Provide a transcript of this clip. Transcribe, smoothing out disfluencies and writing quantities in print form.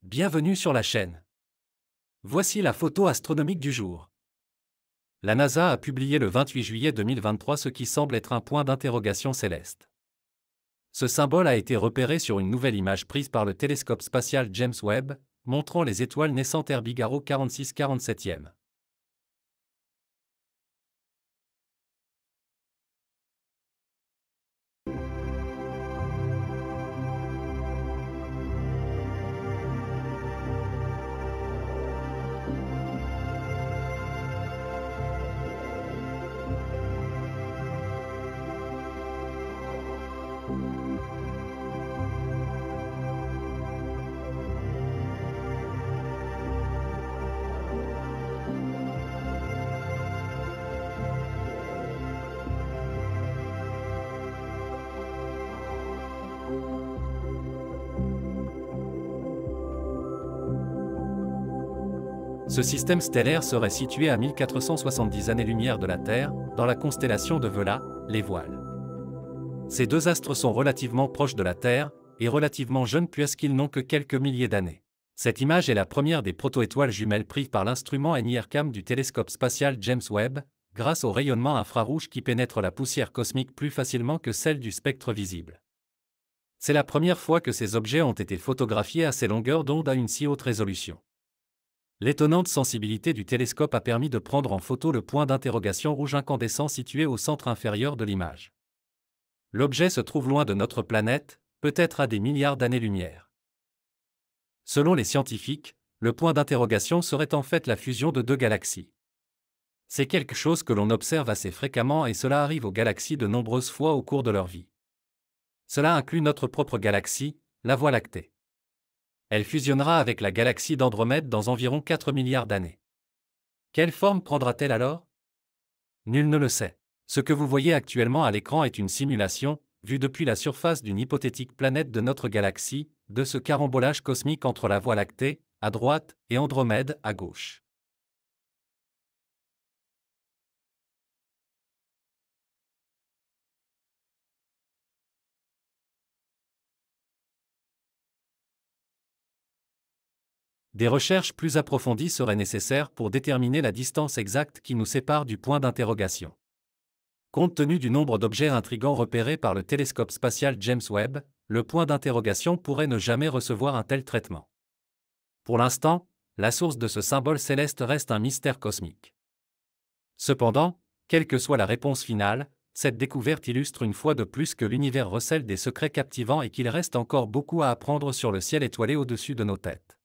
Bienvenue sur la chaîne. Voici la photo astronomique du jour. La NASA a publié le 28 juillet 2023 ce qui semble être un point d'interrogation céleste. Ce symbole a été repéré sur une nouvelle image prise par le télescope spatial James Webb, montrant les étoiles naissantes Herbigaro 4647e. Ce système stellaire serait situé à 1470 années-lumière de la Terre, dans la constellation de Vela, les Voiles. Ces deux astres sont relativement proches de la Terre, et relativement jeunes puisqu'ils n'ont que quelques milliers d'années. Cette image est la première des proto-étoiles jumelles prises par l'instrument NIRCam du télescope spatial James Webb, grâce au rayonnement infrarouge qui pénètre la poussière cosmique plus facilement que celle du spectre visible. C'est la première fois que ces objets ont été photographiés à ces longueurs d'onde à une si haute résolution. L'étonnante sensibilité du télescope a permis de prendre en photo le point d'interrogation rouge incandescent situé au centre inférieur de l'image. L'objet se trouve loin de notre planète, peut-être à des milliards d'années-lumière. Selon les scientifiques, le point d'interrogation serait en fait la fusion de deux galaxies. C'est quelque chose que l'on observe assez fréquemment et cela arrive aux galaxies de nombreuses fois au cours de leur vie. Cela inclut notre propre galaxie, la Voie lactée. Elle fusionnera avec la galaxie d'Andromède dans environ 4 milliards d'années. Quelle forme prendra-t-elle alors? Nul ne le sait. Ce que vous voyez actuellement à l'écran est une simulation, vue depuis la surface d'une hypothétique planète de notre galaxie, de ce carambolage cosmique entre la Voie lactée, à droite, et Andromède, à gauche. Des recherches plus approfondies seraient nécessaires pour déterminer la distance exacte qui nous sépare du point d'interrogation. Compte tenu du nombre d'objets intrigants repérés par le télescope spatial James Webb, le point d'interrogation pourrait ne jamais recevoir un tel traitement. Pour l'instant, la source de ce symbole céleste reste un mystère cosmique. Cependant, quelle que soit la réponse finale, cette découverte illustre une fois de plus que l'univers recèle des secrets captivants et qu'il reste encore beaucoup à apprendre sur le ciel étoilé au-dessus de nos têtes.